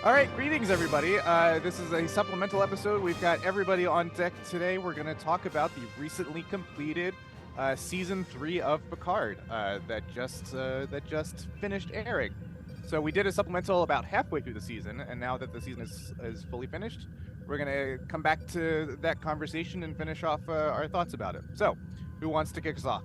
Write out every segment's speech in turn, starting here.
All right, greetings, everybody. This is a supplemental episode. We've got everybody on deck today. We're going to talk about the recently completed season 3 of Picard that just finished airing. So we did a supplemental about halfway through the season, and now that the season is fully finished, we're going to come back to that conversation and finish off our thoughts about it. So, who wants to kick us off?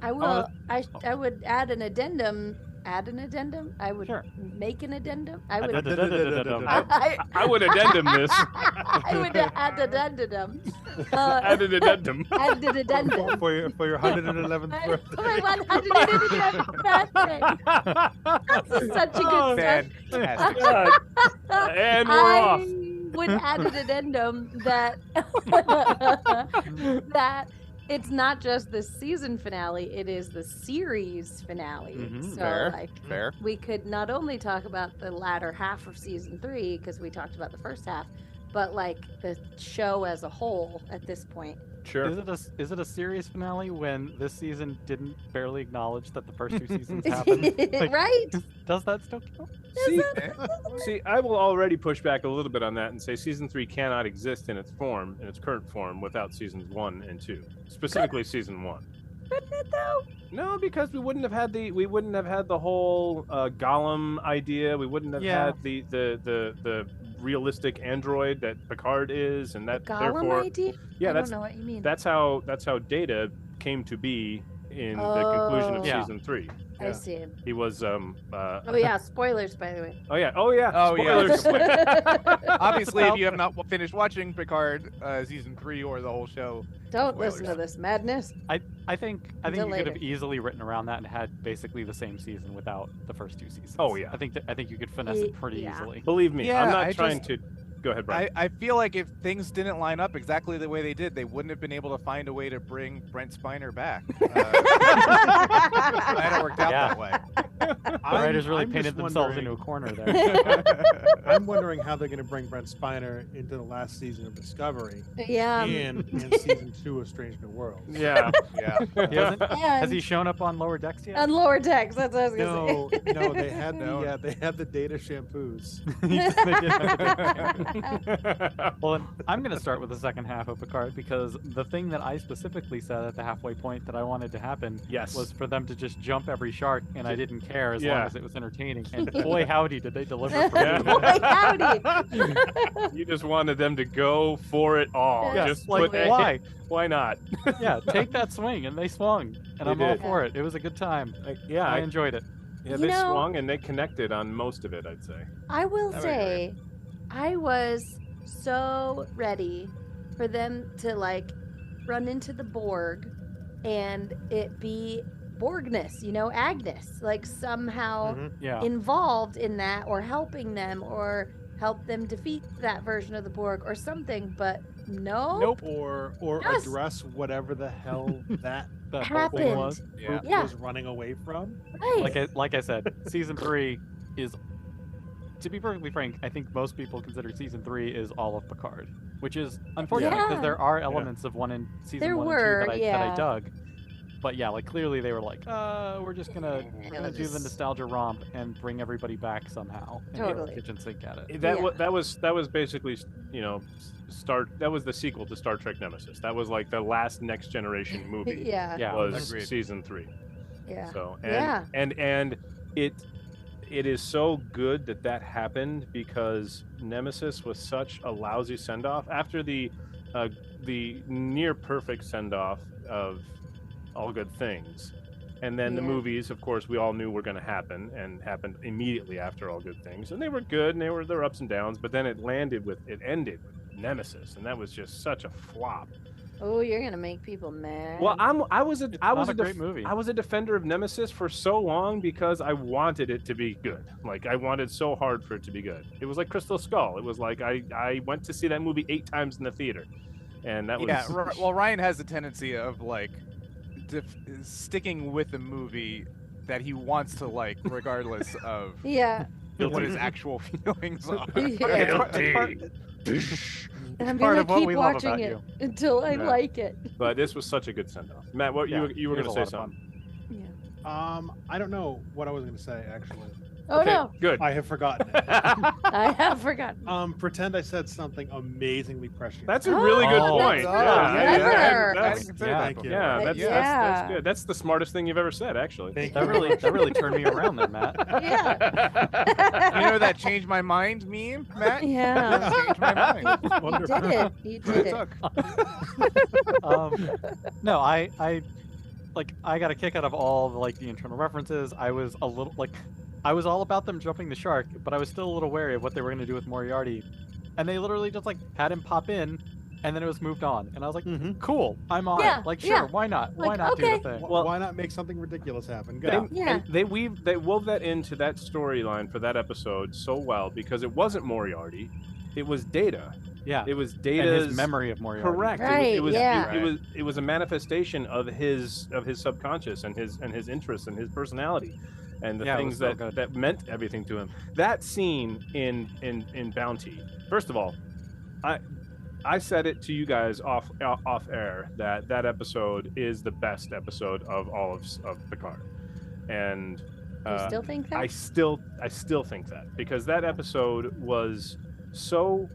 I will. I would add an addendum. Add an addendum. I would make an addendum. I would. I would addendum this. I would add addendum. Add an addendum. Add an addendum. For your 111th birthday. For my 111th birthday. That's such a good Fantastic. And we're off. Would add an addendum that that it's not just the season finale, it is the series finale. So Fair. we could not only talk about the latter half of season 3 because we talked about the first half, but like the show as a whole at this point. Sure. Is it a series finale when this season didn't barely acknowledge that the first 2 seasons happened? Like, Right? Does that still count? See, I will already push back a little bit on that and say season 3 cannot exist in its current form, without seasons 1 and 2, specifically season 1. Couldn't it though? No, because we wouldn't have had the whole Gollum idea. We wouldn't have had the realistic android that Picard is, and that Gollum therefore, idea? yeah, I that's don't know what you mean. that's how Data came to be in the conclusion of Yeah. season 3. I see. He was Oh yeah, spoilers by the way. Oh yeah. Spoilers. Spoilers. Obviously, if you have not finished watching Picard season 3 or the whole show, Don't listen to Spoilers. this madness. I think you Until could later. have easily written around that and had basically the same season without the first 2 seasons. Oh, yeah. I think you could finesse it pretty Yeah. easily. Believe me, Yeah, I'm not I trying just- to. Go ahead, Brian. I feel like if things didn't line up exactly the way they did, they wouldn't have been able to find a way to bring Brent Spiner back. Glad it worked out Yeah. that way. The writers really I'm painted just themselves wondering- into a corner there. I'm wondering how they're going to bring Brent Spiner into the last season of Discovery Yeah. and season 2 of Strange New Worlds. yeah. Yeah. He hasn't- has And he shown up on Lower Decks yet? on lower decks, that's what I was gonna say. No, they had the Data shampoos. Well, I'm going to start with the second half of Picard because the thing that I specifically said at the halfway point that I wanted to happen Yes. was for them to just jump every shark, and I didn't care as Yeah. long as it was entertaining. And boy, howdy, did they deliver for Yeah. me. Boy, howdy. You just wanted them to go for it all. Yeah, Just like, put, why? Why not? Yeah, take that swing, and they swung, and They I'm all did. for it. It was a good time. Like, yeah, I enjoyed it. yeah. You They know- swung and they connected on most of it, I'd say. I will I would say, I was so ready for them to like run into the Borg and it be Borgness, Agnes, like somehow Yeah. involved in that or helping them or help them defeat that version of the Borg or something, but no. Nope. Or Yes. address whatever the hell that That whole thing Happened. was. Yeah. group Yeah. was running away from. Right. Like I said, season 3 is, to be perfectly frank, I think most people consider season 3 is all of Picard, which is unfortunate because Yeah. there are elements of season There 1 were, and 2 that I yeah. dug. But yeah, like clearly they were like, we're just gonna do the just- nostalgia romp and bring everybody back somehow and Totally. get the kitchen sink at it. That Yeah. that was basically, that was the sequel to Star Trek Nemesis. That was like the last Next Generation movie. Yeah. Yeah, Was agreed. season 3. Yeah. So Yeah. and it is so good that happened because Nemesis was such a lousy send off after the near perfect send off of All Good Things, and then the Yeah. movies, of course, we all knew were going to happen and happened immediately after All Good Things, and they were good and there were ups and downs, but then it ended with Nemesis, and that was just such a flop. Oh, you're gonna make people mad. Well, I was It's not a great movie. I was a defender of Nemesis for so long because I wanted it to be good. Like I wanted so hard for it to be good. It was like Crystal Skull. It was like I went to see that movie 8 times in the theater, and that was Yeah, well, Ryan has a tendency of like sticking with the movie that he wants to like, regardless of Yeah. what his actual feelings are. Yeah. And I'm part gonna of what keep we love watching about it you. until I Yeah. like it. But this was such a good send off. Matt, what Yeah, you were it going was to a say lot of something? Yeah. I don't know what I was going to say actually. Oh Okay, no, good. I have forgotten it. I have forgotten. Pretend I said something amazingly prescient. That's a really good Oh, point. that's Yeah, clever. I that's, hadn't considered yeah, that thank you. before. yeah, that's Yeah. good. That's the smartest thing you've ever said, actually. Thank That you. really turned me around there, Matt. Yeah. You know that changed my mind meme, Matt? Yeah. That changed my mind. You Wonderful. did it. You That's what did it it. took. No, I got a kick out of all the internal references. I was a little I was all about them jumping the shark, but I was still a little wary of what they were going to do with Moriarty. And they literally just had him pop in, and then it was moved on. And I was like, cool, I'm on Yeah, it. Sure, yeah. why not? Why Like, not okay. do the thing? Well- Why not make something ridiculous happen? They, Go. Yeah. and they wove that into that storyline for that episode so well because it wasn't Moriarty, it was Data. Yeah. It was And Data's his memory of Moriarty. Correct. Right, It was yeah. it was a manifestation of his subconscious and his interests and his personality and the Yeah, it things was so that good. that meant everything to him. That scene in Bounty. First of all, I said it to you guys off air that episode is the best episode of all of Picard. And You still think that? I still think that because that episode was so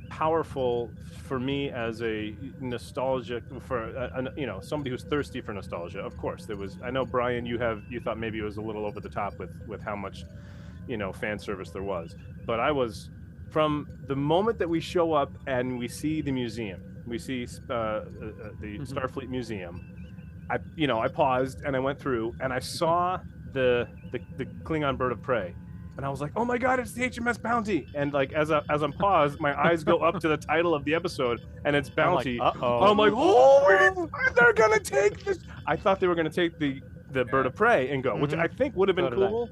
powerful for me as a nostalgic somebody who's thirsty for nostalgia. Of course, there was. I know Brian, you thought maybe it was a little over the top with how much fan service there was, but I was from the moment that we show up and we see the museum, we see the Starfleet Museum. I paused and I went through and I saw the Klingon bird of prey. And I was like, "Oh my God, it's the HMS Bounty!" And as I'm paused, my eyes go up to the title of the episode, and it's Bounty. Uh-oh. I'm like, "Oh, they're gonna take this!" I thought they were gonna take the bird of prey and go, which I think would have been So did I. cool.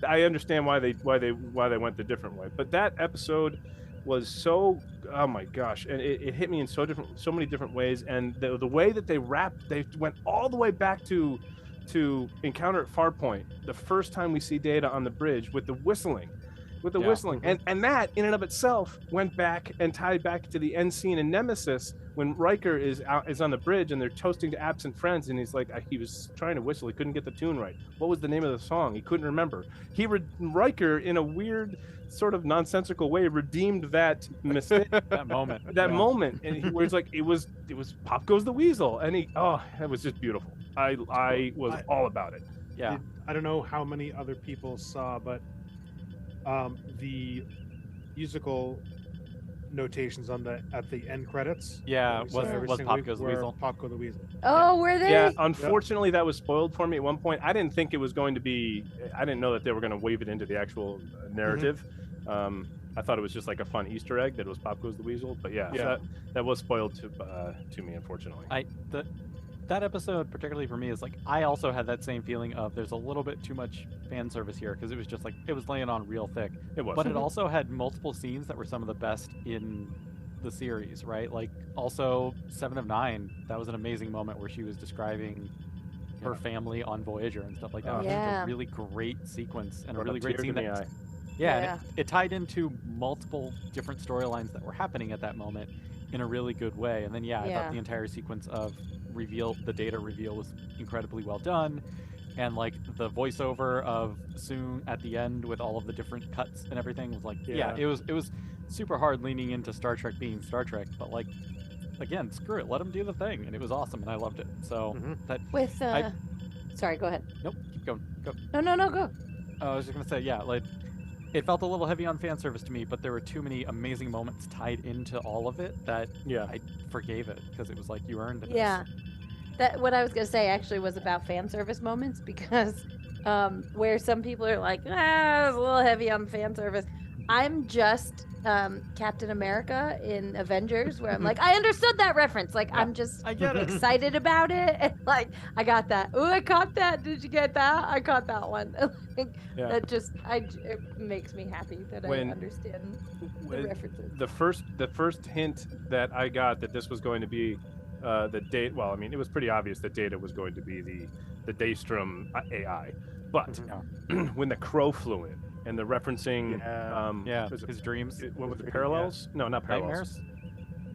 I understand why they went the different way, but that episode was so, oh my gosh, and it hit me in so many different ways. And the way that they went all the way back to Encounter at Farpoint, the first time we see Data on the bridge with the whistling, and that in and of itself went back and tied back to the end scene in Nemesis when Riker is on the bridge and they're toasting to absent friends, and he's like, he was trying to whistle, he couldn't get the tune right. What was the name of the song? He couldn't remember. Riker, in a weird sort of nonsensical way, redeemed that mistake. That moment. moment, and where it's like it was Pop Goes the Weasel, and that was just beautiful. I was all about it. Yeah. I don't know how many other people saw, but the musical notations at the end credits. Yeah, that we saw every was single Pop week Goes the were Weasel. Pop Goes the Weasel. Oh, were they? Yeah, unfortunately, that was spoiled for me at one point. I didn't think it was going to be. I didn't know that they were going to wave it into the actual narrative. I thought it was just like a fun Easter egg that it was Pop Goes the Weasel. But yeah. So that was spoiled to me, unfortunately. That episode, particularly for me, is I also had that same feeling of there's a little bit too much fan service here because it was just it was laying on real thick. It was. But it also had multiple scenes that were some of the best in the series, right? Also 7 of 9, that was an amazing moment where she was describing her family on Voyager and stuff like that. It was just a really great sequence and a really great scene. And it tied into multiple different storylines that were happening at that moment in a really good way. And then I thought the entire sequence of the Data reveal was incredibly well done, and the voiceover of Soon at the end with all of the different cuts and everything was it was super hard leaning into Star Trek being Star Trek, but again, screw it, let them do the thing, and it was awesome and I loved it. So that With sorry, go ahead. Nope, keep going. Go. No, go. I was just gonna say, it felt a little heavy on fan service to me, but there were too many amazing moments tied into all of it that I forgave it because it was you earned it. Yeah. That what I was gonna say actually was about fan service moments because where some people are like, it's a little heavy on fan service. I'm just Captain America in Avengers where I'm like, I understood that reference. I'm just I get it. excited about it. And, I got that. Oh, I caught that. Did you get that? I caught that one. That just it makes me happy that I understand the references. The first hint that I got that this was going to be the date. Well, I mean, it was pretty obvious that Data was going to be the Daystrom AI, but when the crow flew in and the referencing, his dreams. What was it? Parallels? No, not parallels. Nightmares.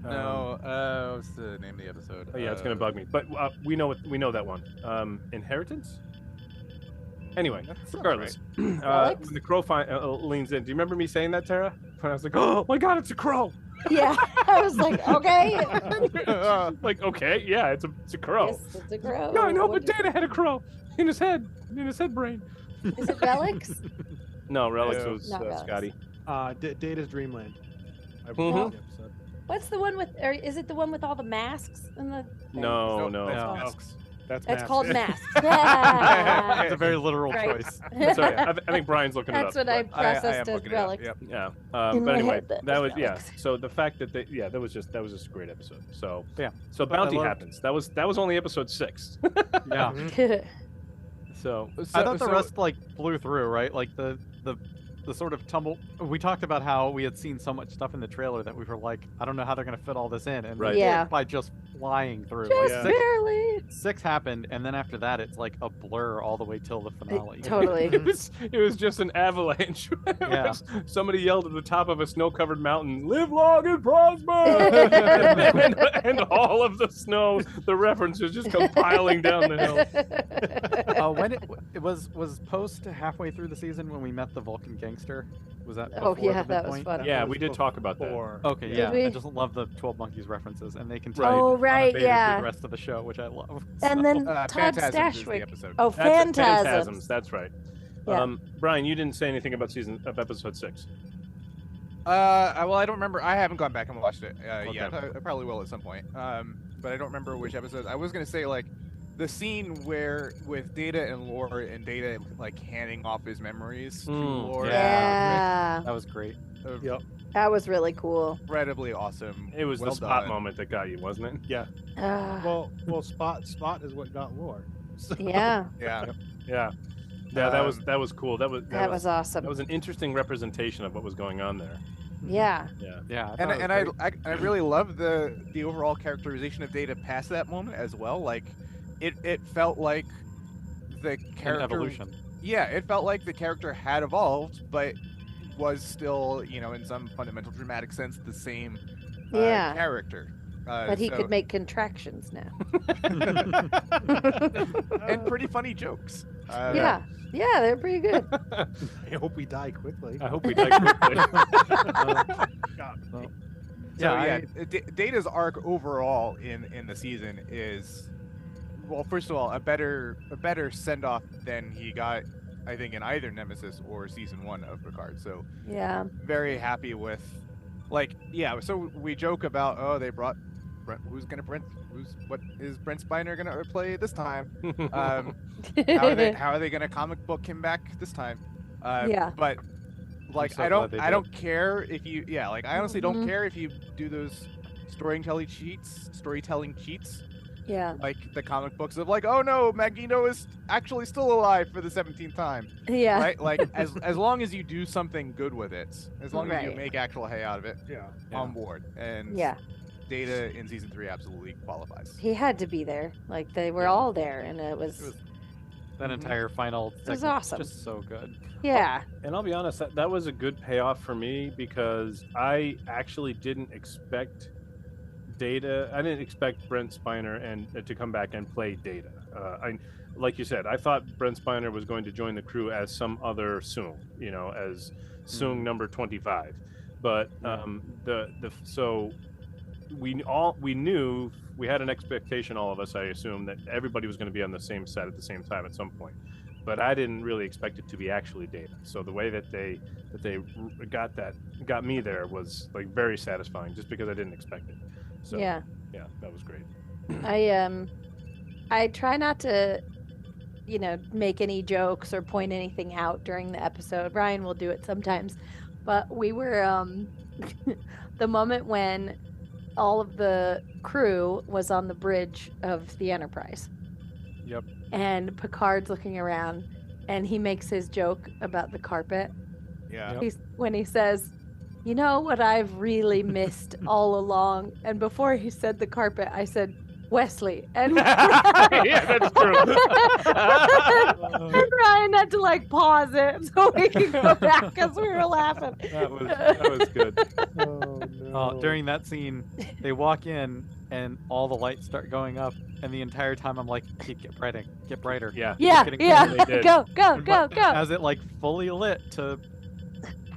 No, what's the name of the episode? Oh, yeah, it's gonna bug me. But we know that one. Inheritance. Anyway, That's regardless, Relics? when the crow leans in, do you remember me saying that, Tara? When I was like, "Oh my God, it's a crow!" Yeah, I was like, okay. Like, okay, yeah, it's a crow. Yes, it's a crow. No, I know, What but Data had a crow in his head brain. is it relics? No, Relics No. was Not Relics. Scotty. Data's Dreamland. I Mhm. watched the episode. What's the one with? Or is it the one with all the masks and the? thing? No, Nope, no. that's No. masks. That's It's massive. called masks. It's a very literal Right. choice. Sorry, I think Brian's looking That's it up. what I but- I am processed as looking it up, relics. yep. Yeah. In But my anyway, head, that that was was yeah. relics. So the fact that that was a great episode. So Yeah. So But I bounty loved- happens. That was only episode 6. Yeah. Mhm. So I thought the rest like blew through, right? Like the sort of tumble. We talked about how we had seen so much stuff in the trailer that we were like, I don't know how they're gonna fit all this in, and Right. they did Yeah. by just flying through. Just Like, barely. 6 happened, and then after that, it's like a blur all the way till the finale. Totally. it was just an avalanche. Yeah. Somebody yelled at the top of a snow-covered mountain, "Live long and prosper!" and all of the snow, the references just come piling down the hill. When it was post halfway through the season when we met the Vulcan gangster. Was that? Oh before yeah, the that was midpoint? fun. Yeah, we did talk about that. Before. Okay, Did yeah. we? I just love the 12 Monkeys references, and they continue Right. Oh right, unabated through yeah. the rest of the show, which I love. And then Todd Phantasms is the Stashwick. episode. Oh, That's Phantasms. That's right. Yeah. Brian, you didn't say anything about episode 6. Well, I don't remember. I haven't gone back and watched it yet. Okay. I probably will at some point. But I don't remember which episode. I was gonna say like the scene where with Data and Lore and Data like handing off his memories to Lore. Yeah, That was great. Yep. that was really cool. Incredibly awesome. It was Well the spot done. moment that got you, wasn't it? Ah, Well, Spot is what got Lore. So, yeah, Yeah. Yeah. Yeah, that was cool. That that was awesome. that was an interesting representation of what was going on there. Yeah, Yeah. Yeah. And thought it was great. I really love the overall characterization of Data past that moment as well. Like it felt like the An character evolution. Yeah, it felt like the character had evolved, but was still, in some fundamental dramatic sense, the same Yeah. character. but he could make contractions now. and pretty funny jokes. Yeah, yeah, they're pretty good. I hope we die quickly. I hope we die quickly. So, Yeah, Data's arc overall in the season is, well, first of all, a better send off than he got, I think, in either Nemesis or season 1 of Picard. So Yeah, very happy with, like, yeah. So we joke about, oh, they brought Brent. What is Brent Spiner gonna play this time? How are they gonna comic book him back this time? Yeah. But like so I glad they don't did. care if you like I honestly don't Mhm. care if you do those storytelling cheats yeah, like the comic books of like, oh no, Magneto is actually still alive for the 17th time, yeah. right? Like as long as you do something good with it, as long as you Right. make actual hay out of it, Yeah. on board. And Yeah, Data in season 3 absolutely qualifies. he had to be there. Like they were all there, and it was that entire final was segment awesome. just so good. yeah, And I'll be honest, that was a good payoff for me because I actually didn't expect Data. I didn't expect Brent Spiner and to come back and play Data. Like you said, I thought Brent Spiner was going to join the crew as some other Soong, as Soong number 25. But so we knew, we had an expectation, all of us, I assume, that everybody was going to be on the same set at the same time at some point. But I didn't really expect it to be actually Data. So the way that they got me there was like very satisfying, just because I didn't expect it. So yeah. yeah, that was great. I try not to, make any jokes or point anything out during the episode. Ryan will do it sometimes, but we were the moment when all of the crew was on the bridge of the Enterprise. Yep. And Picard's looking around, and he makes his joke about the carpet. Yeah. When he says, "You know what I've really missed all along?" And before he said the carpet, I said, Wesley. And Yeah, that's true. Ryan had to like pause it so we could go back because we were laughing. That was good. Oh no. During that scene, they walk in and all the lights start going up, and the entire time I'm like, get brighter. Yeah. Yeah, getting yeah. They did. Go, go, And go, go. As it like fully lit to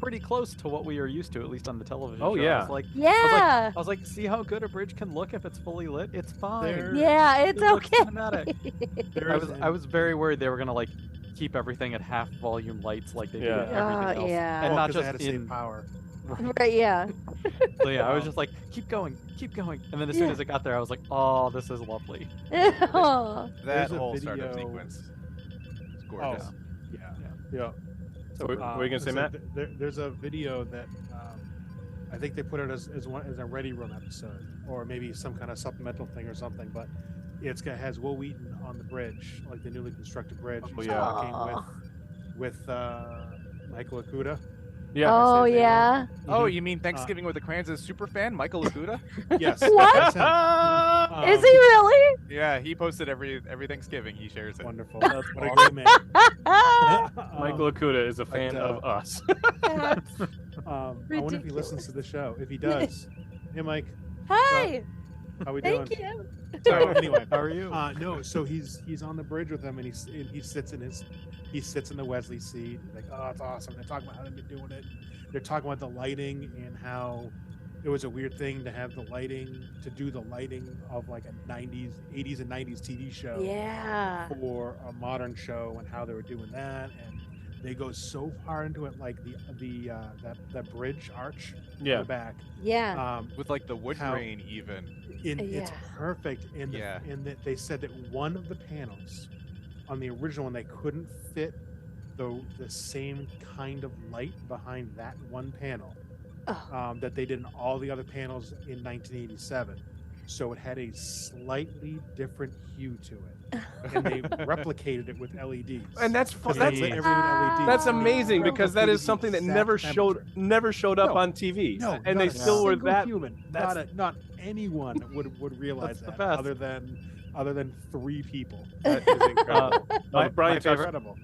pretty close to what we are used to, at least on the television. Oh, show. yeah. I was like, Yeah. I was like, see how good a bridge can look if it's fully lit? It's fine. There- Yeah, it's It looks okay. cinematic. I was very worried they were gonna like keep everything at half volume lights like they do Yeah. with everything else. Yeah. And Well, not 'cause they just had to save in power. Right, yeah. So yeah, I was just like, keep going. And then as soon Yeah. as it got there, I was like, oh, this is lovely. Oh. That There's a whole startup video- sequence is gorgeous. Yeah. So what were you gonna say, so Matt? There's a video that I think they put it as a Ready Room episode, or maybe some kind of supplemental thing or something. But has Will Wheaton on the bridge, like the newly constructed bridge. Oh, He's yeah. talking Aw. with Michael Okuda. Yeah. Oh, his name yeah. Oh, you mean Thanksgiving with the Crayons' super fan, Michael Aguda? Yes. What? that's him. Is he really? Yeah, he posted every Thanksgiving. He shares it. Wonderful. That's What a awesome. great man. Michael Okuda is a fan but, of us. That's- I wonder if he listens to the show. If he does, hey Mike, Hey, how we doing? thank you. So anyway, How are you? no, so he's on the bridge with him, and he sits in the Wesley seat. Like, oh, it's awesome. They're talking about how they've been doing it. They're talking about the lighting and how it was a weird thing to have the lighting of like a 80s and 90s TV show Yeah. for a modern show, and how they were doing that. And they go so far into it, like that bridge arch in Yeah. the back. Yeah. With like the wood How- grain even. It's Yeah. perfect. And Yeah. that they said that one of the panels on the original one, they couldn't fit the same kind of light behind that one panel Oh. that they did in all the other panels in 1987. So it had a slightly different hue to it, and they replicated it with LEDs. And that's Because that's they lit everything with LEDs. that's Ah. amazing They because that replicated is the something that exact never temperature. showed up No. on TV. No, and not they a still were single that. human. that's- Not anyone would realize That's the that best. other than 3 people. That is incredible. My- Brian, my touched, favorite- Incredible.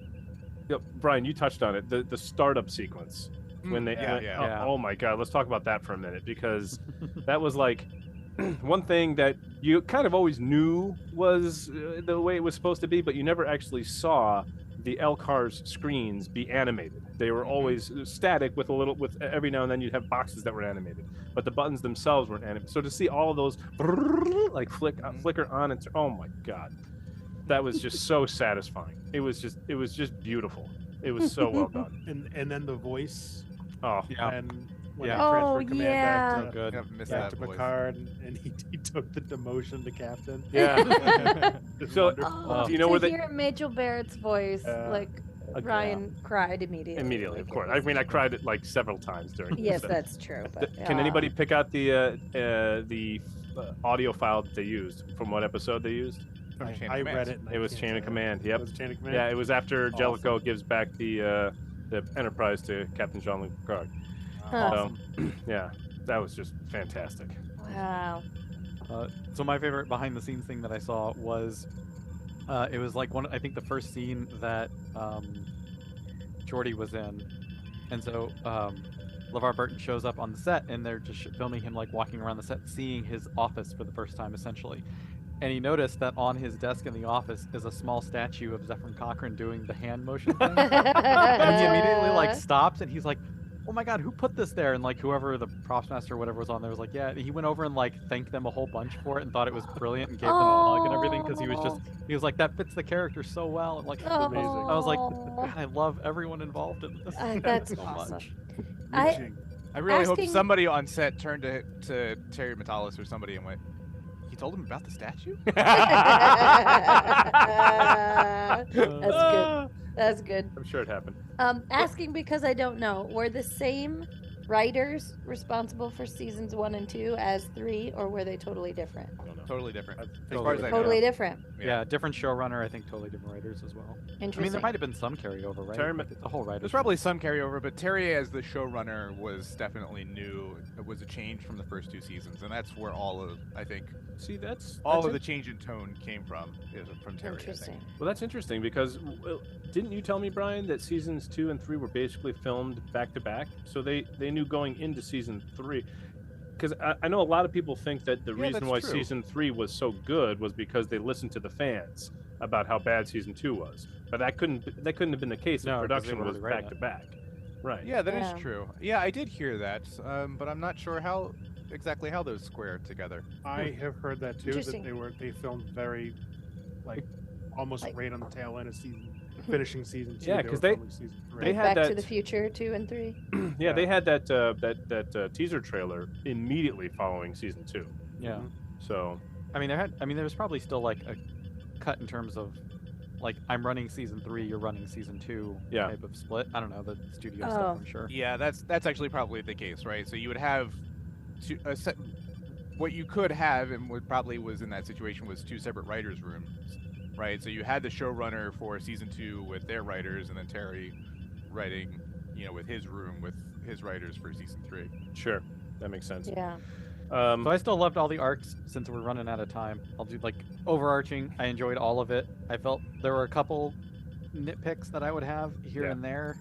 Brian, you touched on it. The startup sequence when they. yeah, when- yeah. oh, Yeah. oh my God, let's talk about that for a minute because that was like one thing that you kind of always knew was the way it was supposed to be, but you never actually saw the LCAR's screens be animated. They were always static with every now and then you'd have boxes that were animated, but the buttons themselves weren't animated. So to see all of those like flicker on and oh my God, that was just so satisfying. It was just beautiful. It was so well done. And then the voice, Oh, Yeah. and when Yeah. he transferred Oh, command yeah. back to, Good. I've missed back that to voice. Picard, and he took the demotion to captain. yeah. Just So- wonderful. Oh, do you know to where they- hear Majel Barrett's voice, like Ryan cried immediately. Immediately, of Like, course. it I was- mean, I cried it like several times during. Yes, this. that's true. But, Can anybody pick out the audio file that they used from what episode they used? From Chain of I Command. read it. And I It was can't Chain of say it. Command. Yep. It was Chain of Command. Yeah, it was after Awesome. Jellicoe gives back the Enterprise to Captain Jean-Luc Picard. Huh. So, yeah, that was just fantastic. Wow. So my favorite behind the scenes thing that I saw was it was like I think the first scene that Geordi was in, and so LeVar Burton shows up on the set, and they're just filming him like walking around the set, seeing his office for the first time essentially. And he noticed that on his desk in the office is a small statue of Zephyr Cochrane doing the hand motion thing. And he immediately like stops and he's like, oh my God, who put this there? And like whoever the props master or whatever was on there was like, yeah. And he went over and like thanked them a whole bunch for it and thought it was brilliant and gave them a hug and everything because he was like, that fits the character so well. And like, amazing. I was like, Aw. God, I love everyone involved in this. That's so awesome. much. I- Reaching. I really hope Asking- somebody on set turned to Terry Metalis or somebody and went, "He told him about the statue." That's good. That's good. I'm sure it happened. Asking because I don't know. Were the same writers responsible for seasons 1 and 2 as 3, or were they totally different? I don't know. Totally different. As Totally far as I know. Totally different. Yeah, different showrunner. I think totally different writers as well. I Interesting. mean, there might have been some carryover, right? Terry- Like, the whole writer. There's probably some carryover, but Terry as the showrunner was definitely new. It was a change from the first 2 seasons, and that's where all of, I think, See, that's all that's of the change in tone came from. Is from Terry. I think. Interesting. Well, that's interesting because didn't you tell me, Brian, that seasons 2 and 3 were basically filmed back to back? So they knew going into season 3. Because I know a lot of people think that the Yeah, reason that's why true. season 3 was so good was because they listened to the fans about how bad season 2 was. But that couldn't have been the case No, if 'cause they production were was already back to back. Right. Yeah, that is Yeah. true. Yeah, I did hear that, but I'm not sure how exactly how those square together. I have heard that too. That Interesting. they filmed very, like, almost Like- right on the tail end of finishing season 2. Yeah, were 'cause they- filming season 3. they Like had Back to that- the Future 2 and 3. Yeah, they had that teaser trailer immediately following season 2. Yeah. So I mean, there was probably still like a cut in terms of, like, I'm running season 3, you're running season 2 Yeah. type of split. I don't know the studio Oh. stuff. I'm sure. Yeah, that's actually probably the case, right? So you would have what you could have, and what probably was in that situation, was 2 separate writers' rooms, right? So you had the showrunner for season 2 with their writers, and then Terry writing, with his room with his writers for season 3. sure, that makes sense. Yeah. So I still loved all the arcs. Since we're running out of time, I'll do like overarching. I enjoyed all of it. I felt there were a couple nitpicks that I would have here Yeah. and there.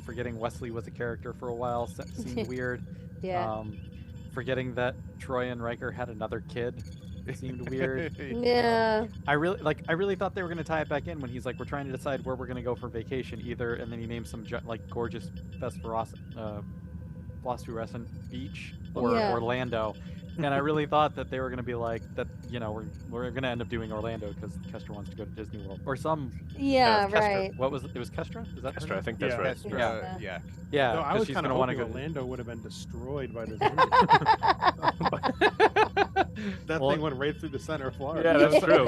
Forgetting Wesley was a character for a while seemed weird. Yeah. Forgetting that Troy and Riker had another kid seemed weird. Yeah. I really thought they were gonna tie it back in when he's like, we're trying to decide where we're gonna go for vacation, either, and then he names some gorgeous phosphorescent beach or Yeah. Orlando. And I really thought that they were gonna be like that. We're gonna end up doing Orlando because Kestra wants to go to Disney World or some. Yeah, Kestra. right. What was it? It was Kestra. Is that her Kestra, I name? think that's Yeah. right. That's, Yeah. yeah. Yeah. No, I 'cause was she's kind of gonna want to hoping go. Orlando would have been destroyed by this. That Well- thing went right through the center of Florida. Yeah, that's true.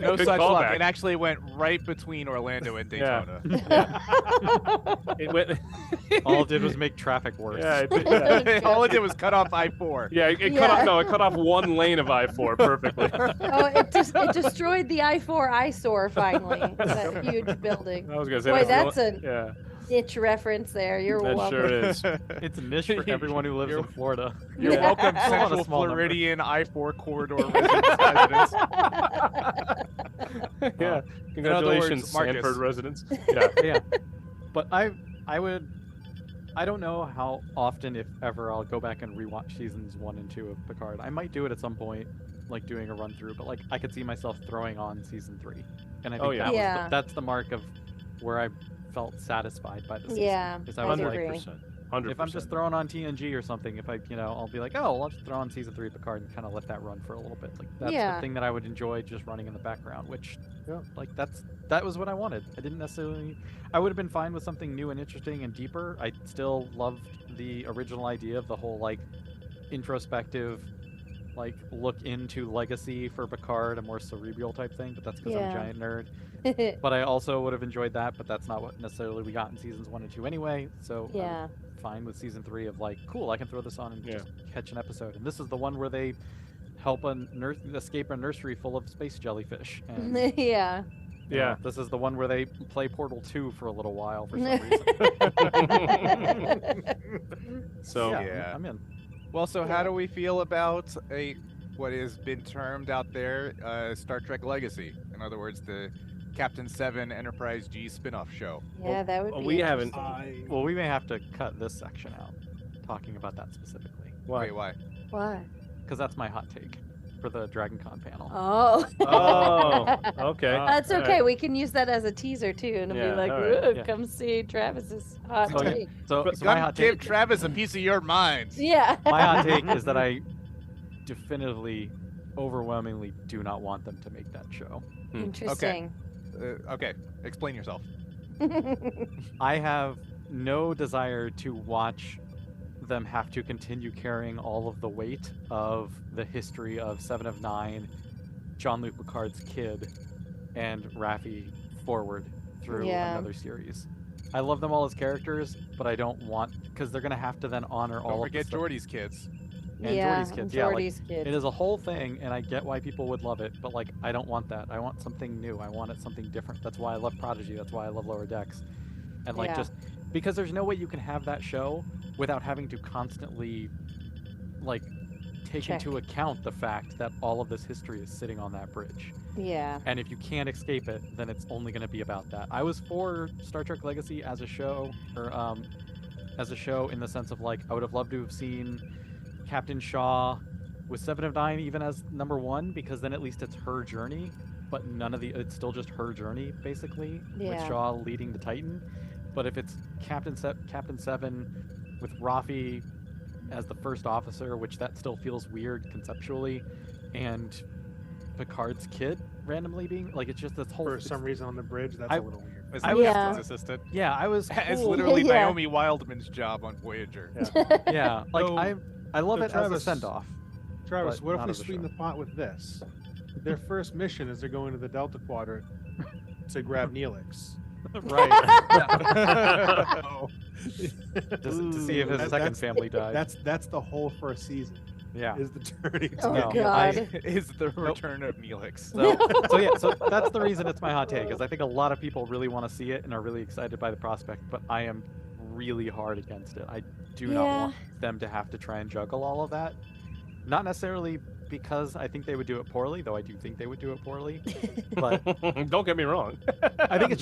No Good such luck. callback. It actually went right between Orlando and Yeah. Daytona. It went, All it did was make traffic worse. yeah, it did, yeah. All it did was cut off I-4. Yeah, it Yeah. cut off. No, it cut off one lane of I-4 perfectly. Oh, it destroyed the I-4 eyesore finally. That huge building. I was gonna say Boy, that's that's the a one- niche reference there. You're yeah, that welcome. sure is. It's a niche for everyone who lives in Florida. You're Yeah. welcome, I want a Central small number. Floridian I-4 corridor residents. Yeah, In other words, congratulations, Marcus. Sanford residents. Yeah, Yeah, but I don't know how often, if ever, I'll go back and rewatch seasons 1 and 2 of Picard. I might do it at some point, like doing a run through, but like I could see myself throwing on season 3, and I think Oh, yeah. Yeah. that's the mark of where I felt satisfied by the season. Yeah, Because I I was would like, agree. 100%. 100%. if I'm just throwing on TNG or something, if I'll be like, oh, I'll just throw on season 3 of Picard and kind of let that run for a little bit. Like that's Yeah. the thing that I would enjoy just running in the background, which, Yeah. like that was what I wanted. I didn't necessarily. I would have been fine with something new and interesting and deeper. I still loved the original idea of the whole like introspective, like look into legacy for Picard, a more cerebral type thing. But that's because I'm a Yeah. giant nerd. But I also would have enjoyed that. But that's not what necessarily we got in seasons 1 and 2 anyway. So I'm Yeah. fine with season 3 of like, cool, I can throw this on and Yeah. just catch an episode. And this is the one where they help a nurse escape a nursery full of space jellyfish. And Yeah. you Yeah. know, this is the one where they play Portal 2 for a little while for some reason. So Yeah. I'm in. Well, so Yeah. how do we feel about what has been termed out there Star Trek Legacy? In other words, the Captain 7 Enterprise G spin-off show. Yeah, that would be we haven't- interesting. Well, we may have to cut this section out, talking about that specifically, Wait, why? Why? because that's my hot take for the Dragon Con panel. Oh. Oh, okay. That's All okay. right. We can use that as a teaser too, and it'll Yeah, be like, all right, "Ooh, yeah. come see Travis's hot Oh, yeah. take." So my Gun hot give take, Travis a piece of your mind. Yeah. my hot take is that I definitively, overwhelmingly do not want them to make that show. Interesting. Okay, explain yourself. I have no desire to watch them have to continue carrying all of the weight of the history of Seven of Nine, Jean-Luc Picard's kid, and Raffi forward through Yeah. another series. I love them all as characters, but I don't want because they're gonna have to then honor Don't all of the forget stuff. Geordi's kids. And yeah, Geordi's kids. Yeah, like, Geordi's kids. it is a whole thing, and I get why people would love it, but like I don't want that. I want something new. I want it something different. That's why I love Prodigy. That's why I love Lower Decks, and like Yeah. just because there's no way you can have that show without having to constantly like take Check. into account the fact that all of this history is sitting on that bridge. Yeah. And if you can't escape it, then it's only going to be about that. I was for Star Trek Legacy as a show, or as a show in the sense of like I would have loved to have seen Captain Shaw with 7 of 9 even as number 1, because then at least it's her journey, but it's still just her journey basically, with Yeah. Shaw leading the Titan. But if it's Captain 7 with Rafi as the first officer, which that still feels weird conceptually, and Picard's kid randomly being like, it's just this whole For some reason on the bridge, that's I- a little weird. As I the was- captain's assistant. yeah, I was It's cool. literally Yeah. Naomi Wildman's job on Voyager. Yeah, like So- I love so it as a Travis- send off. Travis, but what if not we as a sweeten show. the pot with this? Their first mission is they're going to the Delta Quadrant to grab Neelix. Right. Oh. To see if his That- second that's- family died. That's the whole first season. Yeah. Is the journey to Oh No, get God. Is the return of Neelix. So that's the reason it's my hot take, is I think a lot of people really want to see it and are really excited by the prospect, but I am really hard against it. I do not Yeah. want them to have to try and juggle all of that. Not necessarily because I think they would do it poorly, though I do think they would do it poorly. But Don't get me wrong. I think it's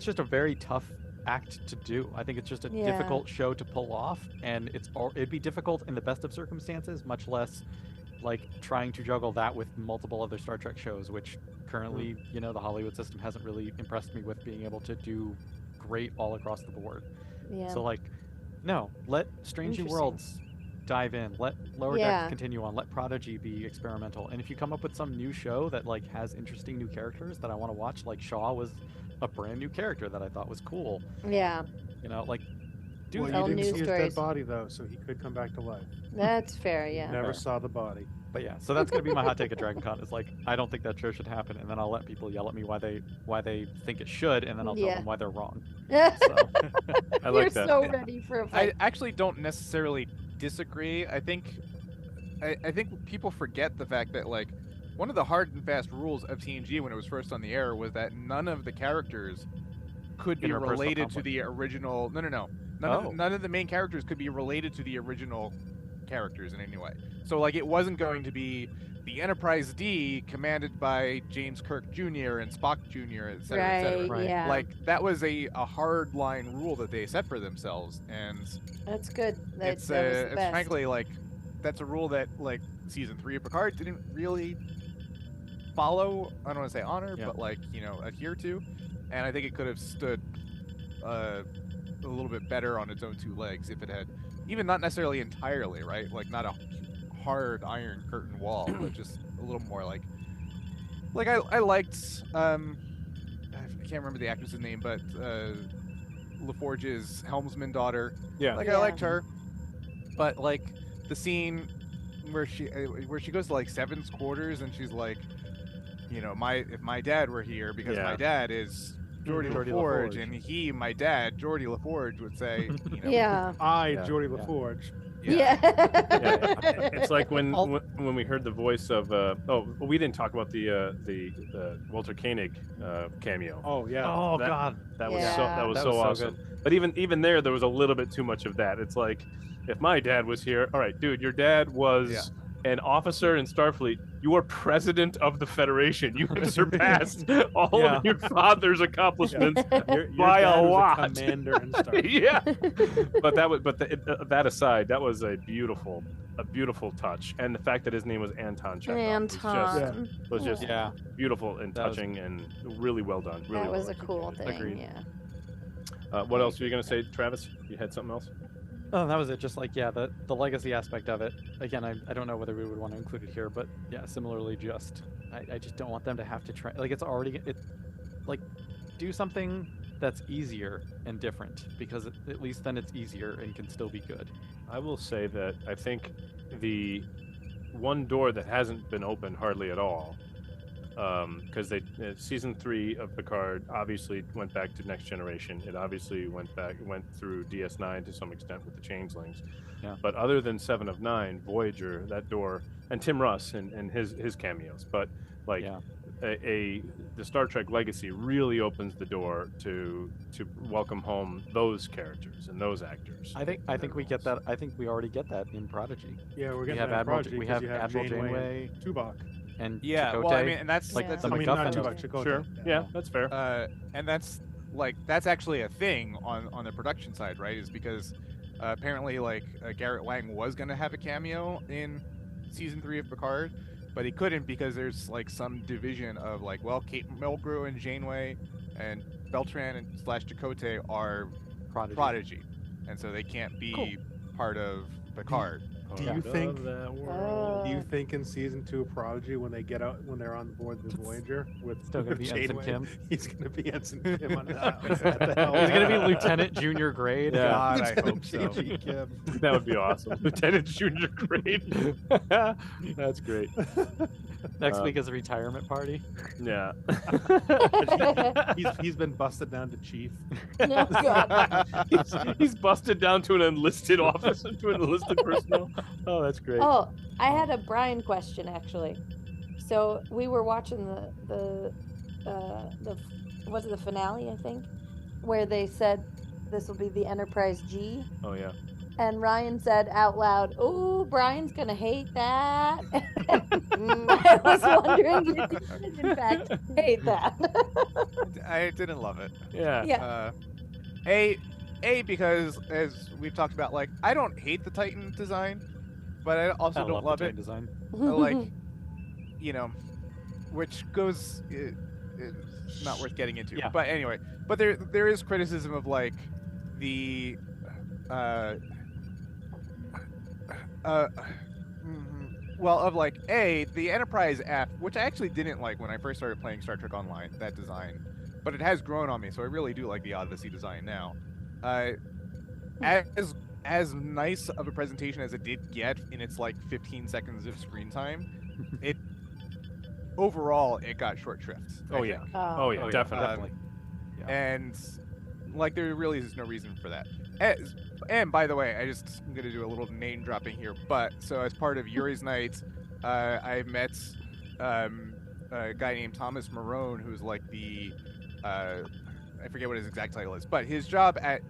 just a very tough act to do. I think it's just a Yeah. difficult show to pull off, and it'd be difficult in the best of circumstances, much less like trying to juggle that with multiple other Star Trek shows, which currently, the Hollywood system hasn't really impressed me with being able to do great all across the board. Yeah. So like, no, let Strange New Interesting. Worlds dive in, let Lower Yeah. Decks continue on, let Prodigy be experimental, and if you come up with some new show that like has interesting new characters that I want to watch, like Shaw was a brand new character that I thought was cool, Yeah. like do Well, that. Tell you new didn't see his stories. dead body though, so he could come back to life. That's fair. Yeah. Never Fair. saw the body. But yeah, so that's gonna be my hot take at DragonCon. Is like, I don't think that show should happen, and then I'll let people yell at me why they think it should, and then I'll tell Yeah. them why they're wrong. You're So I like that. so ready for a I fight. actually don't necessarily disagree. I think people forget the fact that like one of the hard and fast rules of TNG when it was first on the air was that none of the characters could be Interpersonal related to conflict. the original. No. None of the main characters could be related to the original characters in any way. So like it wasn't going to be the Enterprise D commanded by James Kirk Jr. and Spock Jr. et cetera, et cetera. Right. Right. Yeah. Like that was a hard line rule that they set for themselves, and That's good. That, it's that was the it's best. frankly like that's a rule that like season 3 of Picard didn't really follow. I don't want to say honor, Yeah. but like adhere to, and I think it could have stood a little bit better on its own two legs if it had, even not necessarily entirely right, like not a hard iron curtain wall, but just a little more like I liked I can't remember the actress's name, but LaForge's helmsman daughter. Yeah. Like Yeah. I liked her, but like the scene where she goes to like Seven's quarters and she's like, if my dad were here, because my Yeah. dad is Geordie Geordie LaForge, LaForge. and my dad Geordie LaForge would say, Yeah. I, Yeah, Geordie yeah. LaForge. Yeah. It's like when I'll- when we heard the voice of we didn't talk about the Walter Koenig cameo. Oh yeah. Oh That- God. That was Yeah. so that was That so was so awesome. But even there was a little bit too much of that. It's like, if my dad was here, all right, dude, your dad was an officer in Starfleet. You are president of the Federation. You have surpassed all Yeah. of your father's accomplishments. Your by a dad was lot. commander in Star Trek. Yeah, that aside, that was a beautiful touch, and the fact that his name was Anton Chekhov Anton. was just Yeah. beautiful and That was- touching and really well done. Really That well was a cool executed. thing. Agreed. Yeah. What else were you gonna say, Travis? You had something else? Oh, that was it. Just like, the legacy aspect of it. Again, I don't know whether we would want to include it here, but yeah, similarly, I just don't want them to have to try. Like, do something that's easier and different, because at least then it's easier and can still be good. I will say that I think the one door that hasn't been opened hardly at all because they season 3 of Picard obviously went back to Next Generation. It obviously went through DS9 to some extent with the Changelings. Yeah. But other than 7 of 9, Voyager, that door, and Tim Russ and his cameos, but like Yeah. the Star Trek Legacy really opens the door to welcome home those characters and those actors. I think we get that. I think we already get that in Prodigy. Yeah, we're We getting have that in Admiral. Prodigy We 'cause have you have Admiral Janeway Janeway and Tuvok. and Yeah, Chakotay. well, I mean, and that's Like, that's the I mean, not MacGuffin. Tuvok, Chakotay. Sure, yeah, that's fair. and that's actually a thing on the production side, right? Is because apparently Garrett Lang was going to have a cameo in season 3 of Picard, but he couldn't because there's like some division of Kate Mulgrew and Janeway and Beltran and / Chakotay are Prodigy, and so they can't be part of Picard. Do you Part think- of that world. Do you think in season 2 of Prodigy, when they're on board the Voyager with Still gonna be Ensign Janeway, Kim. he's gonna be Ensign Kim on that. What the hell? He's gonna be Lieutenant Junior grade. Yeah. God, I Lieutenant hope so. J.G. Kim. That would be awesome. Lieutenant Junior grade. That's great. Next week is a retirement party. Yeah. He's been busted down to chief. Oh, God. he's busted down to an enlisted officer, to an enlisted personnel. Oh, that's great. Oh, I had a Brian question actually. So we were watching the was it the finale, I think, where they said this will be the Enterprise G, Oh, yeah. and Ryan said out loud, "Oh, Brian's gonna hate that." I was wondering if he did in fact hate that. I didn't love it. Yeah. Yeah. Because as we've talked about, I don't hate the Titan design, but I also I don't love the it. design. Which goes it's not worth getting into. Yeah. But anyway, but there is criticism of the the Enterprise F, which I actually didn't like when I first started playing Star Trek Online, that design, but it has grown on me, so I really do like the Odyssey design now. As nice of a presentation as it did get in its 15 seconds of screen time, it overall it got short shrift. I Oh, yeah. think. Oh, yeah, definitely. Yeah. And there really is no reason for that. And by the way, I'm going to do a little name dropping here. But so as part of Yuri's Night, I met a guy named Thomas Marone, who's I forget what his exact title is, but his job at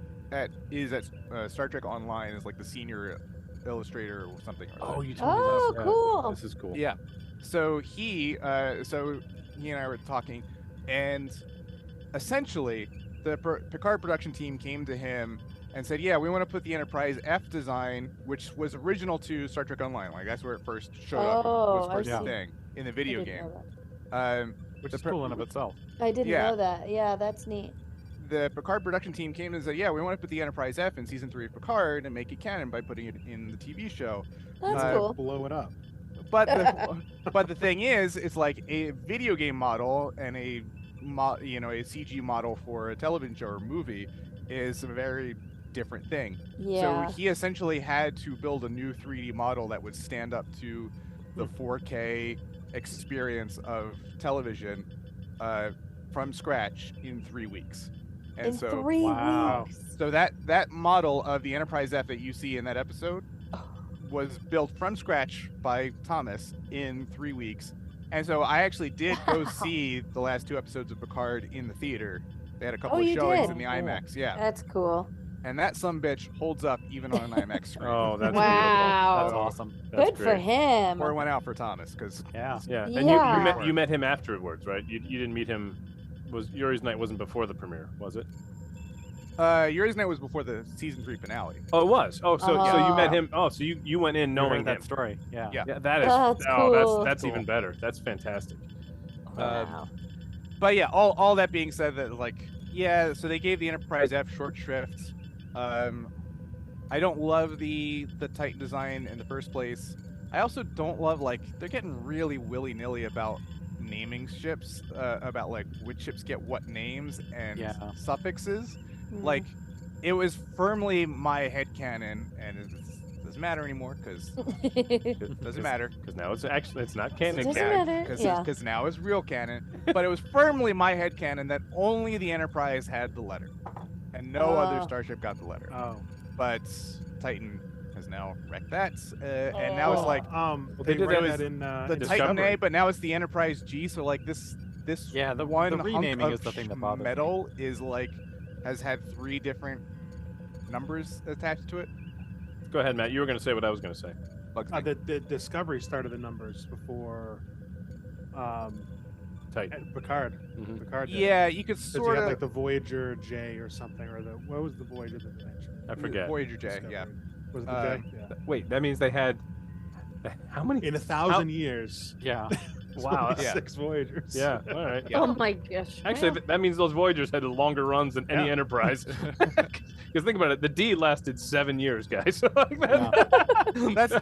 Star Trek Online is the senior illustrator or something. Or other. You told me Oh, this. cool. This is cool. Yeah. So he and I were talking, and essentially the Picard production team came to him and said, "Yeah, we want to put the Enterprise F design, which was original to Star Trek Online. That's where it first showed up. Oh, Was I first see. thing in the I video didn't game." know Which The is per- cool in of itself. that. I didn't Yeah. know that. Yeah, that's neat. The Picard production team came and said, "Yeah, we want to put the Enterprise F in season 3 of Picard and make it canon by putting it in the TV show." That's cool. Blow it up. But the thing is, it's a video game model and a CG model for a television show or movie is a very different thing. Yeah. So he essentially had to build a new 3D model that would stand up to the 4K experience of television from scratch in 3 weeks. And in so 3 Wow. weeks. so that model of the Enterprise F that you see in that episode was built from scratch by Thomas in 3 weeks. And so I actually did go Wow. see the last 2 episodes of Picard in the theater. They had a couple Oh, of you showings did? in the Cool. IMAX, yeah. That's cool. And that sumbitch holds up even on an IMAX screen. Oh, that's Wow. That's beautiful. awesome. That's Good for great. him. Or it went out for Thomas, because Yeah. Yeah, and Yeah. you met him afterwards, right? You didn't meet him. Yuri's Night wasn't before the premiere, was it? Yuri's Night was before the season 3 finale. Oh, it was. Oh, so you met Oh. him. Oh, so you went in You knowing heard that him. story. Yeah. Yeah. Yeah, that is. That's cool. That's Cool. even better. That's fantastic. Wow. But yeah, all that being said, that so they gave the Enterprise F short shrift. I don't love the Titan design in the first place. I also don't love they're getting really willy-nilly about naming ships, about which ships get what names and Yeah. suffixes. Mm. It was firmly my headcanon, and this doesn't matter anymore because It it doesn't matter. Because now it's not canon. doesn't canon. matter. Yeah. Because now it's real canon. But it was firmly my head canon that only the Enterprise had the letter, and no other Oh. starship got the letter. Oh, But Titan has now wrecked that, and now it's like they did write that that in the Discovery. Titan A, but now it's the Enterprise G. So like this Yeah, the one renaming hunk is the of thing that bothers me. metal is like has had 3 different numbers attached to it. Go ahead, Matt. You were going to say what I was going to say. Bugs me. the Discovery started the numbers before Titan. Picard. Mhm. Picard did. Yeah, you could 'Cause you sort had of like the Voyager J or something, or what was the Voyager that they mentioned? I forget. Voyager J. Yeah. Discovery. Was it the J? Yeah. Wait, that means they had how many? In 1,000 years. Yeah. Wow. Yeah. 6 Voyagers. Yeah. All right. Yeah. Oh my gosh. Actually, Wow. that means those Voyagers had longer runs than any Yeah. Enterprise. Because think about it, the D lasted 7 years, guys. Like that- That's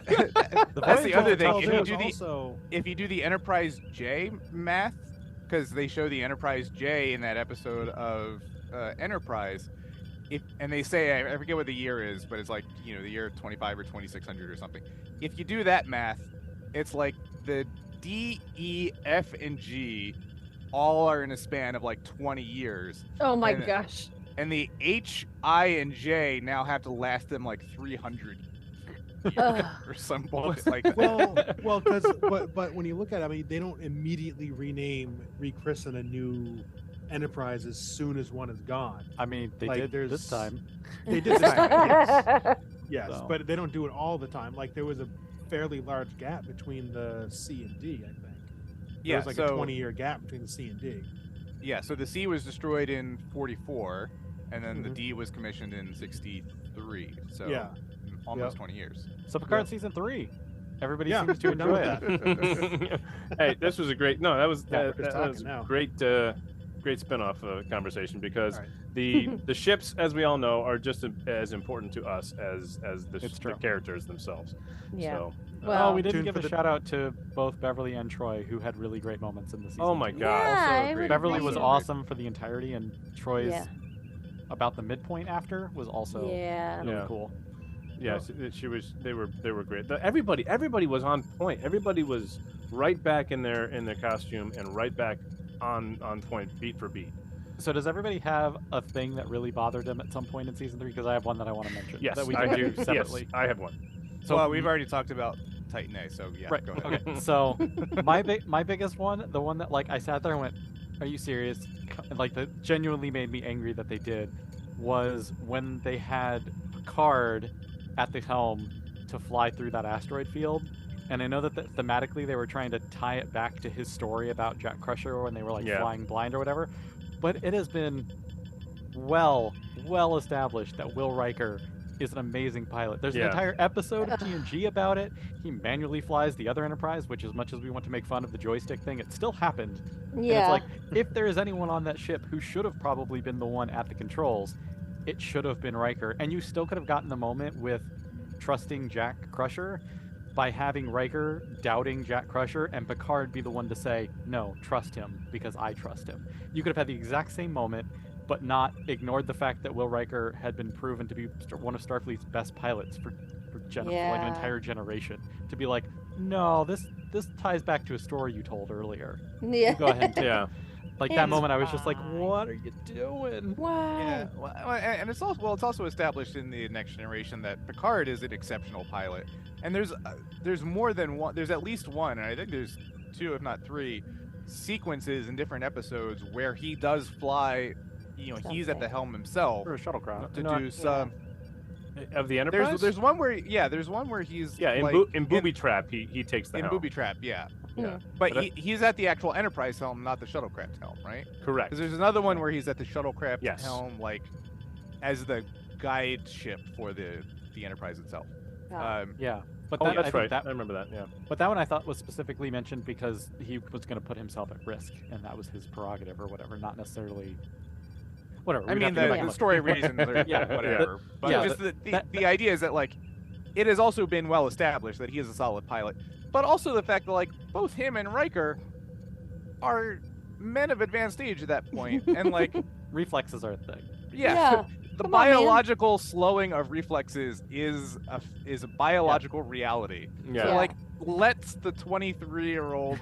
that's the other thing. If you do the also if you do the Enterprise J math, because they show the Enterprise J in that episode of Enterprise, and they say I forget what the year is, but it's like the year 25 or 2600 or something. If you do that math, it's like the D, E, F, and G all are in a span of like 20 years, Oh my and- gosh. and the H, I, and J now have to last them like 300 years Ugh. or some bullshit like that. well, because but when you look at it, I mean, they don't immediately rechristen a new Enterprise as soon as one is gone. I mean, they Like, did this there's- time. They did this time, yes. Yes, So. but they don't do it all the time. Like there was a fairly large gap between the C and D, I think. There Yeah, was like so a 20-year gap between the C and D. yeah, so the C was destroyed in 44, and then the Mhm. D was commissioned in 63. So Yeah. almost Yep. 20 years. So Picard season 3. Everybody Yeah, seems to we're done enjoy with it. Hey, this was a great. No, that was Yeah, that, we're just that was talking now. great. Great spin-off conversation because All right. the ships, as we all know, are just as important to us as It's the true. characters themselves. Yeah. So, Well- Oh, we didn't Tune give for a the- shout out to both Beverly and Troy, who had really great moments in the season. oh my two. god. Yeah, also I a great- Beverly Also was great. awesome for the entirety, and Troy's Yeah. about the midpoint after was also Yeah. really Yeah. cool. Yeah, she was. They were great. Everybody was on point. Everybody was right back in their costume and right back on point, beat for beat. So does everybody have a thing that really bothered them at some point in season 3? Because I have one that I want to mention. Yes, that we I can do. do separately. Yes, I have one. So well, we've already talked about Titan A, so yeah, Right. go ahead. Okay. So my biggest one, the one that like I sat there and went, "Are you serious?" Like that genuinely made me angry that they did, was when they had Picard at the helm to fly through that asteroid field. And I know that thematically they were trying to tie it back to his story about Jack Crusher when they were like Yeah. flying blind or whatever. But it has been well established that Will Riker is an amazing pilot. There's Yeah. an entire episode of TNG about it. He manually flies the other Enterprise, which as much as we want to make fun of the joystick thing, it still happened. And it's Yeah. like, if there is anyone on that ship who should have probably been the one at the controls, it should have been Riker. And you still could have gotten the moment with trusting Jack Crusher by having Riker doubting Jack Crusher and Picard be the one to say, no, trust him because I trust him. You could have had the exact same moment, but not ignored the fact that Will Riker had been proven to be one of Starfleet's best pilots for like an Yeah. entire generation. To be like, no, this ties back to a story you told earlier. Yeah. Go ahead and take Yeah. it. Like that It's moment, I was just like, fine. what are you doing? Wow. Yeah, well, and it's also established in the Next Generation that Picard is an exceptional pilot, and there's more than one. There's at least one, and I think there's 2, if not 3, sequences in different episodes where he does fly. He's at the helm himself For a shuttlecraft. to No, do some. Of the Enterprise. There's one where he's in, like, in Booby Trap he takes the in helm. Booby Trap, yeah. Yeah. But But he's at the actual Enterprise helm, not the shuttlecraft helm, right? Correct. Because there's another one where he's at the shuttlecraft Yes. helm, like as the guide ship for the Enterprise itself. Oh. Yeah. But Oh, that, I that's think right. that I remember that. Yeah. But that one I thought was specifically mentioned because he was going to put himself at risk, and that was his prerogative or whatever, not necessarily. Whatever. I we'd mean, have to go back and the look. story reasons are Yeah, whatever. But yeah, just that- the idea is that like it has also been well established that he is a solid pilot, but also the fact that like both him and Riker are men of advanced age at that point, and like Reflexes are a thing. yeah, Yeah. the Come on, man. biological slowing of reflexes is a biological reality. Yeah. So Yeah. like, let the 23-year-old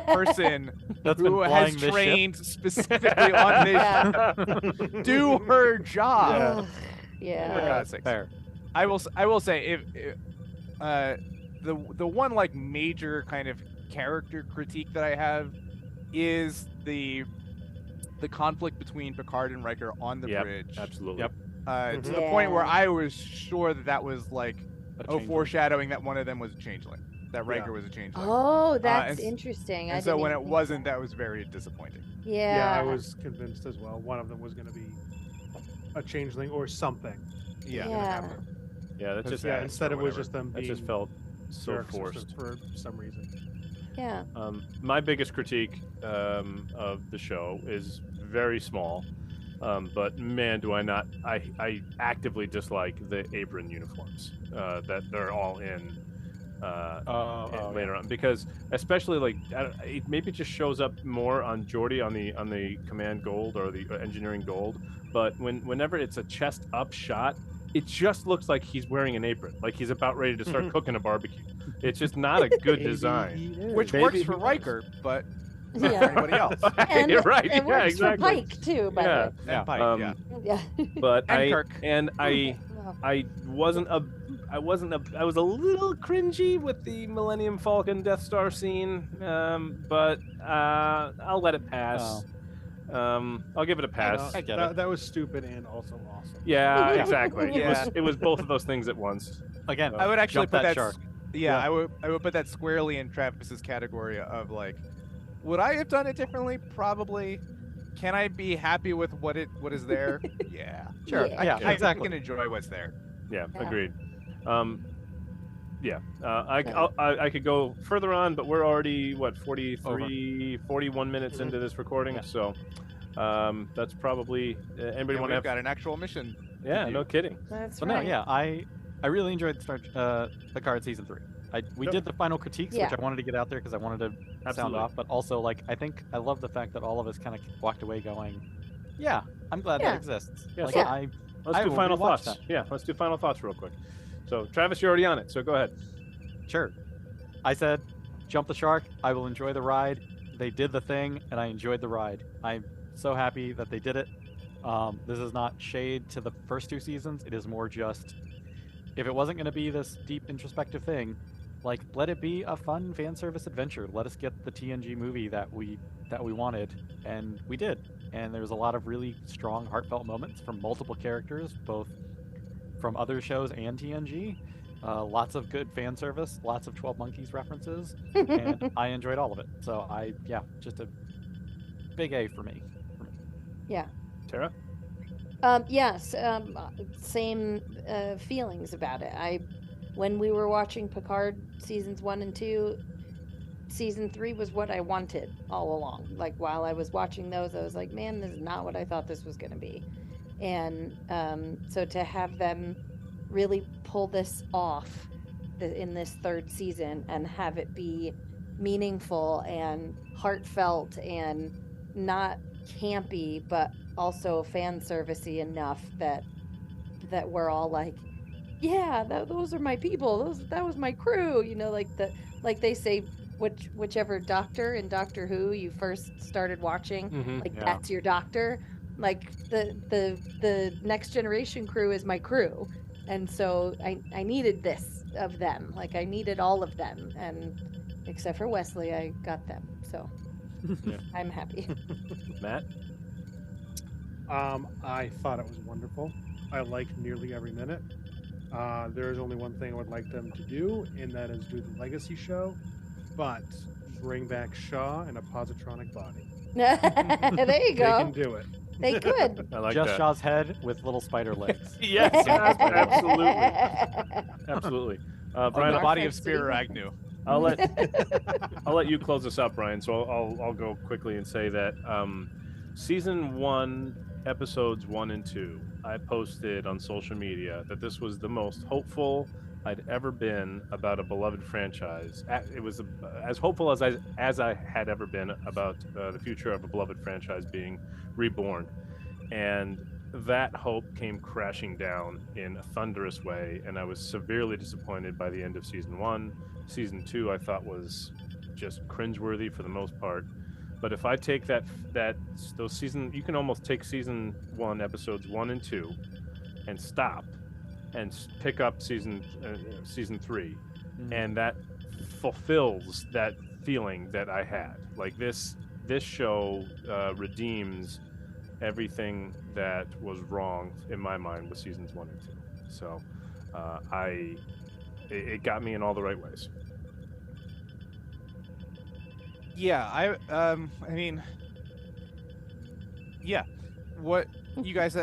person That's been who has flying this ship. trained specifically on this Yeah. ship do her job. Ugh, For yeah. God's sakes. Fair. I will say if the one like major kind of character critique that I have is the conflict between Picard and Riker on the Yep, bridge. absolutely. Yep. To the point where Yeah. I was sure that was like A changeling. foreshadowing that one of them was a changeling, that Riker was a changeling. Oh, that's and- interesting. I and so didn't when even it think wasn't, that. that was very disappointing. Yeah. Yeah, I was convinced as well. One of them was going to be a changeling or something. Yeah. Yeah. Yeah, that just Yeah, instead or it was whatever. just them that being just felt so jerks forced. for some reason. Yeah. My biggest critique of the show is very small, but man, do I not! I actively dislike the apron uniforms that they're all in. Later on, because especially like maybe it just shows up more on Geordi on the command gold or the engineering gold, but whenever it's a chest up shot, it just looks like he's wearing an apron, like he's about ready to start cooking a barbecue. It's just not a good Maybe design. he is. Which Maybe works he for was. Riker, but not for Yeah. anybody else. And You're right. It Yeah, works exactly. for Pike too, by Yeah. the And Yeah. Pike, yeah. way. Yeah. But And I Kirk. and I Well, I was a little cringy with the Millennium Falcon Death Star scene, but I'll let it pass. I'll give it a pass. I get it. That was stupid and also awesome. Yeah, Yeah. exactly. Yeah. It was both of those things at once. Again, I would actually jump put that. shark. Yeah, Yeah. I would put that squarely in Travis's category of like, would I have done it differently? Probably. Can I be happy with what is there? Yeah. Sure. Yeah. Yeah, I exactly. can enjoy what's there. Yeah, Yeah. agreed. Yeah, Yeah. I could go further on, but we're already 41 minutes Mm-hmm. into this recording, Yeah. so that's probably anybody And want to we've have? got an actual mission. Yeah, do. no kidding. That's But right. no, yeah, I really enjoyed Picard season 3. We Yep. did the final critiques, Yeah. which I wanted to get out there because I wanted to sound Absolutely. off, but also like I think I love the fact that all of us kind of walked away going, "Yeah, I'm glad Yeah. that exists." Yeah, Like, so- I Let's I do will final rewatch thoughts. that. Yeah, let's do final thoughts real quick. So, Travis, you're already on it, so go ahead. Sure. I said, jump the shark. I will enjoy the ride. They did the thing, and I enjoyed the ride. I'm so happy that they did it. This is not shade to the first 2 seasons. It is more just, if it wasn't going to be this deep introspective thing, like let it be a fun fan service adventure. Let us get the TNG movie that we wanted, and we did. And there's a lot of really strong, heartfelt moments from multiple characters, both from other shows and TNG. Lots of good fan service, lots of 12 Monkeys references, and I enjoyed all of it. So just a big A for me. Tara? Yes, same feelings about it. When we were watching Picard seasons 1 and 2, season 3 was what I wanted all along. Like while I was watching those, I was like, man, this is not what I thought this was going to be. And so to have them really pull this off in this 3rd season and have it be meaningful and heartfelt and not campy, but also fan servicey enough that we're all like, yeah, those are my people. That was my crew. You know, like they say, whichever doctor in Doctor Who you first started watching, like Yeah. that's your doctor. Like the Next Generation crew is my crew, and so I needed this of them. Like I needed all of them, and except for Wesley, I got them. So Yeah. I'm happy. Matt? I thought it was wonderful. I liked nearly every minute. There is only one thing I would like them to do, and that is do the Legacy show, but bring back Shaw in a positronic body. There you They can go. do it. They could. I like Just that. Shaw's head with little spider legs. Yes, absolutely. Absolutely. Oh, Brian, the Our body friends of Spear do. Agnew. I'll let you close this up, Brian. So I'll go quickly and say that season 1, episodes 1 and 2, I posted on social media that this was the most hopeful I'd ever been about a beloved franchise. It was as hopeful as I had ever been about the future of a beloved franchise being reborn. And that hope came crashing down in a thunderous way, and I was severely disappointed by the end of season 1. Season 2 I thought was just cringeworthy for the most part. But if I take those season, you can almost take season 1 episodes 1 and 2 and stop and pick up season 3, and that fulfills that feeling that I had. Like this show redeems everything that was wrong in my mind with seasons 1 and 2. So it got me in all the right ways. Yeah, I mean, yeah. What you guys,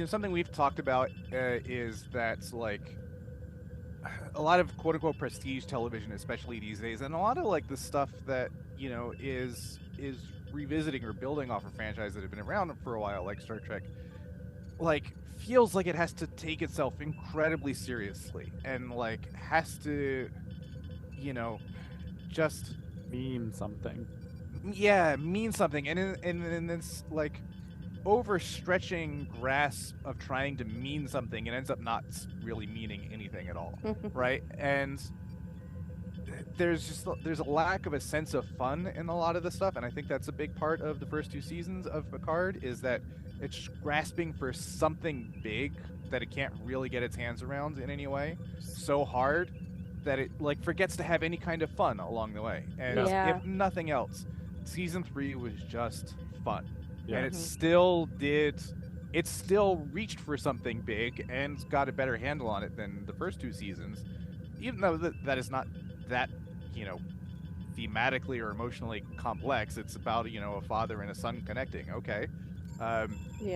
something we've talked about is that like a lot of quote unquote prestige television, especially these days, and a lot of like the stuff that is revisiting or building off of franchises that have been around for a while, like Star Trek, like feels like it has to take itself incredibly seriously and like has to, just mean something. Yeah, mean something, and in this like overstretching grasp of trying to mean something, it ends up not really meaning anything at all, right? And there's a lack of a sense of fun in a lot of the stuff, and I think that's a big part of the first 2 seasons of Picard, is that it's grasping for something big that it can't really get its hands around in any way, so hard that it like forgets to have any kind of fun along the way. And if nothing else, season 3 was just fun. And it still reached for something big and got a better handle on it than the first 2 seasons, even though that is not that thematically or emotionally complex. It's about a father and a son connecting,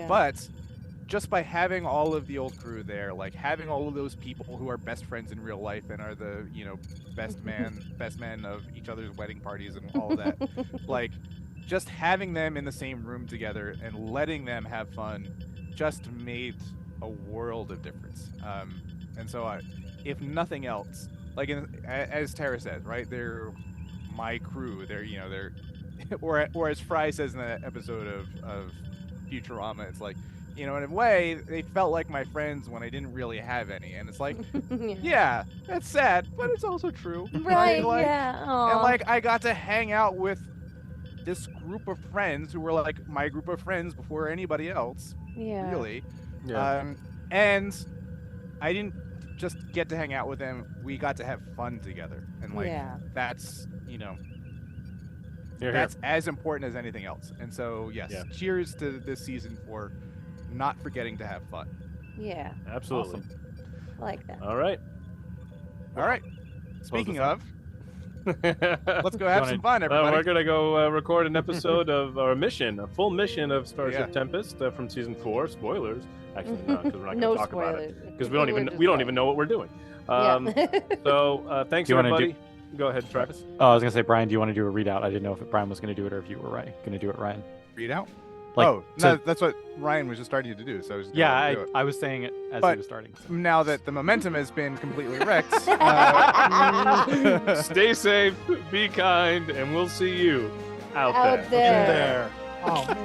but just by having all of the old crew there, like having all of those people who are best friends in real life and are the best men of each other's wedding parties and all of that, like just having them in the same room together and letting them have fun just made a world of difference. And so if nothing else, like as Tara said, right, they're my crew, they're or as Fry says in that episode of Futurama, it's like, in a way, they felt like my friends when I didn't really have any. And it's like, yeah, that's sad, but it's also true. Right, like, yeah. And like, I got to hang out with this group of friends who were like my group of friends before anybody else. Yeah. Really. Yeah. And I didn't just get to hang out with them. We got to have fun together. And like, that's, that's as important as anything else. And so, yes, cheers to this season for not forgetting to have fun. Yeah. Absolutely. Awesome. I like that. All right. Speaking of, let's go have some fun, everybody. We're gonna go record an episode of our mission, a full mission of Starship Tempest from season 4. Spoilers, actually, not, because we're not gonna talk about it because we don't even know what we're doing. So thanks everybody. Go ahead, Travis. Oh, I was gonna say, Brian, do you want to do a readout? I didn't know if Brian was gonna do it or if you were gonna do it, Ryan. Readout? No, that's what Ryan was just starting to do. So I was I was saying it as he was starting. So. Now that the momentum has been completely wrecked, stay safe, be kind, and we'll see you out there. there. Oh.